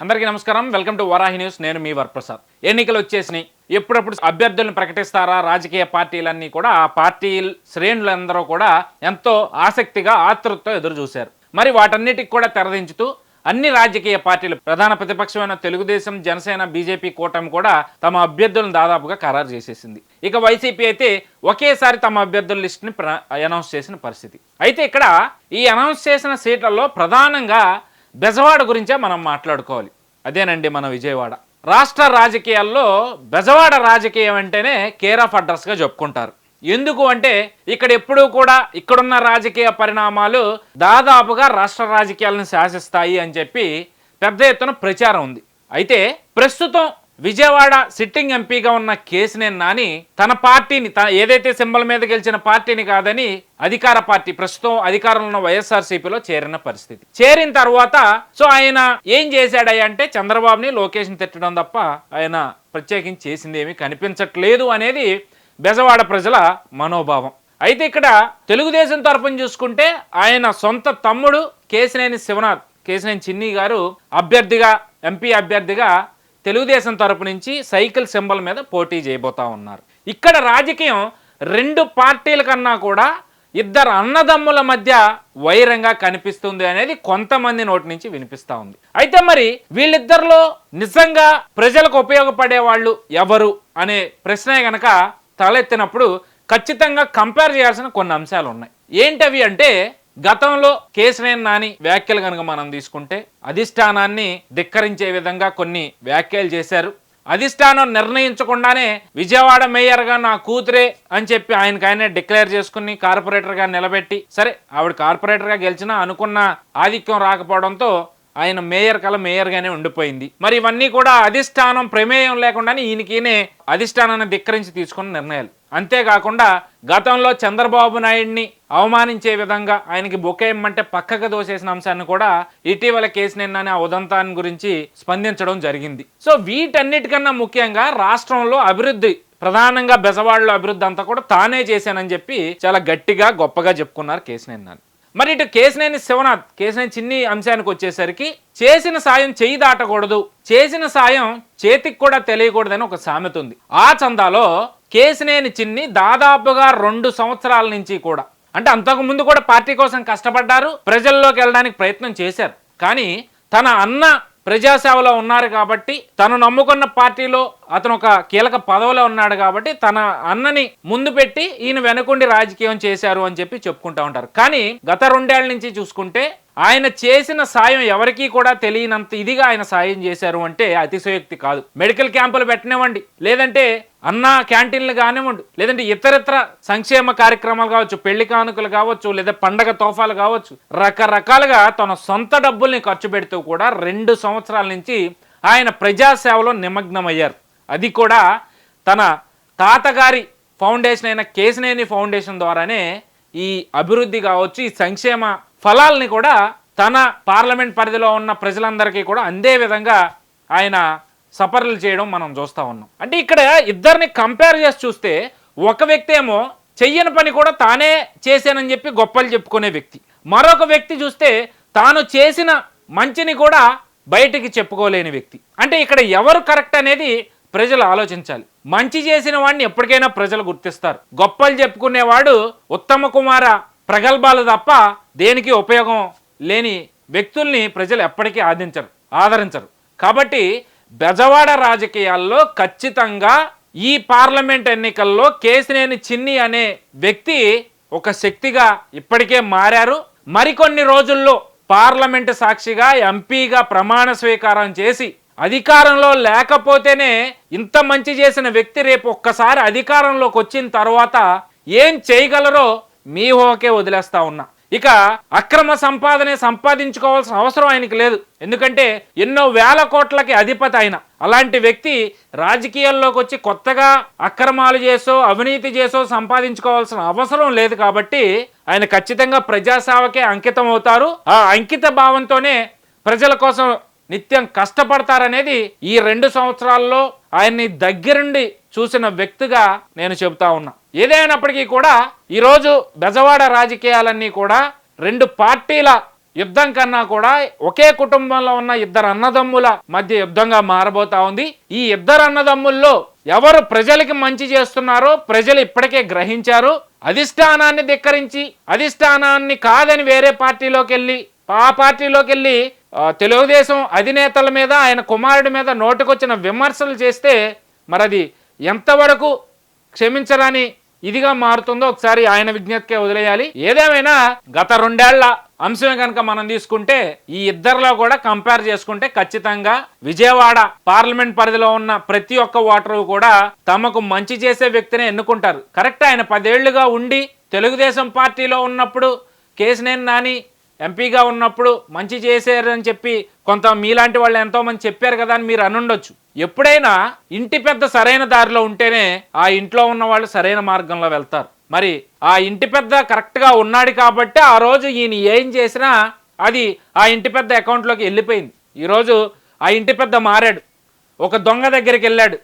అందరికీ నమస్కారం. Welcome to Varahi news. నేను మీ వరప్రసాద్. ఎన్నికలు వచ్చేసినాయి. ఎప్పుడప్పుడు అభ్యర్థులను ప్రకటిస్తారా రాజకీయ పార్టీలన్నీ కూడా ఆ పార్టీ శ్రేణులందరూ కూడా ఎంతో ఆసక్తిగా ఆతృతతో ఎదురు చూశారు. మరి వాటన్నిటికి కూడా తెరదించుతూ అన్ని రాజకీయ పార్టీలు ప్రధాన ప్రతిపక్షమైన తెలుగుదేశం, జనసేన, బీజేపీ కూటమి కూడా తమ అభ్యర్థులను దాదాపుగా ఖరారు చేసేసింది. ఇక వైసీపీ అయితే ఒకేసారి తమ అభ్యర్థుల లిస్టుని అనౌన్స్ చేసిన పరిస్థితి. అయితే ఇక్కడ ఈ అనౌన్స్ చేసిన సీట్లలో ప్రధానంగా బెజవాడ గురించే మనం మాట్లాడుకోవాలి. అదేనండి మన విజయవాడ. రాష్ట్ర రాజకీయాల్లో బెజవాడ రాజకీయం అంటేనే కేర్ ఆఫ్ అడ్రస్గా చెప్పుకుంటారు. ఎందుకు అంటే ఇక్కడ ఎప్పుడూ కూడా ఇక్కడున్న రాజకీయ పరిణామాలు దాదాపుగా రాష్ట్ర రాజకీయాలను శాసిస్తాయి అని చెప్పి పెద్ద ఎత్తున ప్రచారం ఉంది. అయితే ప్రస్తుతం విజయవాడ సిట్టింగ్ ఎంపీగా ఉన్న కేశినేని నాని తన పార్టీని ఏదైతే సింబల్ మీద గెలిచిన పార్టీని కాదని అధికార పార్టీ ప్రస్తుతం అధికారంలో ఉన్న వైఎస్ఆర్సీపీలో చేరిన పరిస్థితి. చేరిన తర్వాత ఆయన ఏం చేశాడయ్య అంటే చంద్రబాబుని, లోకేష్ని తిట్టడం తప్ప ఆయన ప్రత్యేకించి చేసింది ఏమీ కనిపించట్లేదు అనేది బెజవాడ ప్రజల మనోభావం. అయితే ఇక్కడ తెలుగుదేశం తరపున చూసుకుంటే ఆయన సొంత తమ్ముడు కేశినేని శివనాథ్, కేశినేని చిన్ని గారు అభ్యర్థిగా, ఎంపీ అభ్యర్థిగా తెలుగుదేశం తరపు నుంచి సైకిల్ సింబల్ మీద పోటీ చేయబోతా ఉన్నారు. ఇక్కడ రాజకీయం రెండు పార్టీల కన్నా కూడా ఇద్దరు అన్నదమ్ముల మధ్య వైరంగా కనిపిస్తుంది అనేది కొంతమంది నోటి నుంచి వినిపిస్తూ ఉంది. అయితే మరి వీళ్ళిద్దరిలో నిజంగా ప్రజలకు ఉపయోగపడే వాళ్ళు ఎవరు అనే ప్రశ్న గనక తలెత్తినప్పుడు ఖచ్చితంగా కంపేర్ చేయాల్సిన కొన్ని అంశాలు ఉన్నాయి. ఏంటవి అంటే గతంలో కేశినేని నాని వ్యాఖ్యలు కనుక మనం తీసుకుంటే అధిష్టానాన్ని ధిక్కరించే విధంగా కొన్ని వ్యాఖ్యలు చేశారు. అధిష్టానం నిర్ణయించకుండానే విజయవాడ మేయర్గా నా కూతురే అని చెప్పి ఆయనకైనా డిక్లేర్ చేసుకుని కార్పొరేటర్గా నిలబెట్టి, సరే ఆవిడ కార్పొరేటర్గా గెలిచినా అనుకున్న ఆధిక్యం రాకపోవడంతో ఆయన మేయర్గానే ఉండిపోయింది. మరి ఇవన్నీ కూడా అధిష్టానం ప్రమేయం లేకుండానే ఈయనకినే అధిష్టానాన్ని ధిక్కరించి తీసుకున్న నిర్ణయాలు. అంతేకాకుండా గతంలో చంద్రబాబు నాయుడిని అవమానించే విధంగా ఆయనకి బొకే ఇమ్మంటే పక్కకు దోసేసిన అంశాన్ని కూడా ఇటీవల కేశినేని నాని ఆ ఉదంతాన్ని గురించి స్పందించడం జరిగింది. సో వీటన్నిటికన్నా ముఖ్యంగా రాష్ట్రంలో అభివృద్ధి, ప్రధానంగా బెజవాడలో అభివృద్ధి అంతా కూడా తానే చేశానని చెప్పి చాలా గట్టిగా గొప్పగా చెప్పుకున్నారు కేశినేని నాని. మరి ఇటు కేశినేని శివనాథ్, కేశినేని చిన్ని అంశానికి వచ్చేసరికి చేసిన సాయం చేయి దాటకూడదు, చేసిన సాయం చేతికి కూడా తెలియకూడదని ఒక సామెత ఉంది. ఆ చందాలో కేశినేని చిన్ని దాదాపుగా 2 సంవత్సరాల నుంచి కూడా, అంటే అంతకు ముందు కూడా పార్టీ కోసం కష్టపడ్డారు, ప్రజల్లోకి వెళ్ళడానికి ప్రయత్నం చేశారు. కానీ తన అన్న ప్రజాసేవలో ఉన్నారు కాబట్టి, తను నమ్ముకున్న పార్టీలో అతను ఒక కీలక పదవిలో ఉన్నాడు కాబట్టి తన అన్నని ముందు పెట్టి ఈయన వెనుకుండి రాజకీయం చేశారు అని చెప్పి చెప్పుకుంటా ఉంటారు. కానీ గత 2 ఏళ్ల నుంచి చూసుకుంటే ఆయన చేసిన సాయం ఎవరికీ కూడా తెలియనంత ఇదిగా ఆయన సాయం చేశారు అంటే అతిశయోక్తి కాదు. మెడికల్ క్యాంపులు పెట్టనివ్వండి, లేదంటే అన్న క్యాంటీన్లు కానివ్వండి, లేదంటే ఇతరత్ర సంక్షేమ కార్యక్రమాలు కావచ్చు, పెళ్లి కానుకలు కావచ్చు, లేదా పండగ తోఫాలు కావచ్చు, రకరకాలుగా తన సొంత డబ్బుల్ని ఖర్చు పెడుతూ కూడా 2 సంవత్సరాల నుంచి ఆయన ప్రజాసేవలో నిమగ్నమయ్యారు. అది కూడా తన తాతగారి ఫౌండేషన్ అయిన కేశినేని ఫౌండేషన్ ద్వారానే ఈ అభివృద్ధి కావచ్చు, ఈ సంక్షేమ ఫలాల్ని కూడా తన పార్లమెంట్ పరిధిలో ఉన్న ప్రజలందరికీ కూడా అందే విధంగా ఆయన సపర్లు చేయడం మనం చూస్తూ ఉన్నాం. అంటే ఇక్కడ ఇద్దరిని కంపేర్ చేసి చూస్తే ఒక వ్యక్తి ఏమో చెయ్యని పని కూడా తానే చేశానని చెప్పి గొప్పలు చెప్పుకునే వ్యక్తి, మరొక వ్యక్తి చూస్తే తాను చేసిన మంచిని కూడా బయటికి చెప్పుకోలేని వ్యక్తి. అంటే ఇక్కడ ఎవరు కరెక్ట్ అనేది ప్రజలు ఆలోచించాలి. మంచి చేసిన వాడిని ఎప్పటికైనా ప్రజలు గుర్తిస్తారు. గొప్పలు చెప్పుకునేవాడు ఉత్తమ కుమార ప్రగల్భాలు తప్ప దేనికి ఉపయోగం లేని వ్యక్తుల్ని ప్రజలు ఎప్పటికీ ఆదరించరు. కాబట్టి బెజవాడ రాజకీయాల్లో ఖచ్చితంగా ఈ పార్లమెంట్ ఎన్నికల్లో కేశినేని చిన్ని అనే వ్యక్తి ఒక శక్తిగా ఇప్పటికే మారారు. మరికొన్ని రోజుల్లో పార్లమెంటు సాక్షిగా ఎంపీగా ప్రమాణ స్వీకారం చేసి అధికారంలో లేకపోతేనే ఇంత మంచి చేసిన వ్యక్తి రేపు ఒక్కసారి అధికారంలోకి వచ్చిన తర్వాత ఏం చేయగలరో మీ ఊహకే వదిలేస్తా ఉన్నా. ఇక అక్రమ సంపాదించుకోవాల్సిన అవసరం ఆయనకి లేదు. ఎందుకంటే ఎన్నో వేల కోట్లకి అధిపతి ఆయన. అలాంటి వ్యక్తి రాజకీయాల్లోకి వచ్చి కొత్తగా అక్రమాలు చేసో అవినీతి చేసో సంపాదించుకోవాల్సిన అవసరం లేదు. కాబట్టి ఆయన ఖచ్చితంగా ప్రజాసేవకే అంకితం అవుతారు. ఆ అంకిత భావంతోనే ప్రజల కోసం నిత్యం కష్టపడతారనేది ఈ 2 సంవత్సరాల్లో ఆయన్ని దగ్గరుండి చూసిన వ్యక్తిగా నేను చెబుతా ఉన్నా. ఏదైనప్పటికీ కూడా ఈరోజు బెజవాడ రాజకీయాలన్నీ కూడా 2 పార్టీల యుద్ధం కన్నా కూడా ఒకే కుటుంబంలో ఉన్న ఇద్దరు అన్నదమ్ముల మధ్య యుద్ధంగా మారబోతా ఉంది. ఈ ఇద్దరు అన్నదమ్ముల్లో ఎవరు ప్రజలకి మంచి చేస్తున్నారో ప్రజలు ఇప్పటికే గ్రహించారు. అధిష్టానాన్ని ధిక్కరించి అధిష్టానాన్ని కాదని వేరే పార్టీలోకి వెళ్ళి ఆ పార్టీలోకి వెళ్ళి తెలుగుదేశం అధినేతల మీద ఆయన కుమారుడి మీద నోటుకొచ్చిన విమర్శలు చేస్తే మరి అది ఎంతవరకు క్షమించరాని ఇదిగా మారుతుందో ఒకసారి ఆయన విజ్ఞతకే వదిలేయాలి. ఏదేమైనా గత 2 ఏళ్ల అంశమే కనుక మనం తీసుకుంటే ఈ ఇద్దరిలో కూడా కంపేర్ చేసుకుంటే ఖచ్చితంగా విజయవాడ పార్లమెంట్ పరిధిలో ఉన్న ప్రతి ఒక్క ఓటరు కూడా తమకు మంచి చేసే వ్యక్తినే ఎన్నుకుంటారు. కరెక్ట్, ఆయన 10 ఏళ్లుగా ఉండి తెలుగుదేశం పార్టీలో ఉన్నప్పుడు కేశినేని నాని ఎంపీగా ఉన్నప్పుడు మంచి చేశారని చెప్పి కొంత మీలాంటి వాళ్ళు ఎంతో మంది చెప్పారు కదా అని మీరు అనుండొచ్చు. ఎప్పుడైనా ఇంటి పెద్ద సరైన దారిలో ఉంటేనే ఆ ఇంట్లో ఉన్న వాళ్ళు సరైన మార్గంలో వెళ్తారు. మరి ఆ ఇంటి పెద్ద కరెక్ట్గా ఉన్నాడు కాబట్టి ఆ రోజు ఈయన ఏం చేసినా అది ఆ ఇంటి పెద్ద అకౌంట్లోకి వెళ్ళిపోయింది. ఈరోజు ఆ ఇంటి పెద్ద మారాడు, ఒక దొంగ దగ్గరికి వెళ్ళాడు.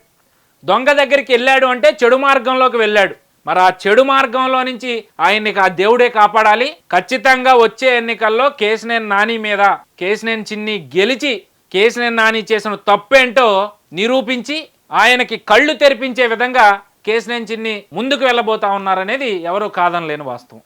దొంగ దగ్గరికి వెళ్ళాడు అంటే చెడు మార్గంలోకి వెళ్ళాడు. మరి ఆ చెడు మార్గంలో నుంచి ఆయన్ని ఆ దేవుడే కాపాడాలి. ఖచ్చితంగా వచ్చే ఎన్నికల్లో కేశినేని నాని మీద కేశినేని చిన్ని గెలిచి కేశినేని నాని చేసిన తప్పేంటో నిరూపించి ఆయనకి కళ్ళు తెరిపించే విధంగా కేశినేని చిన్ని ముందుకు వెళ్ళబోతా ఉన్నారనేది ఎవరు కాదనలేని వాస్తవం.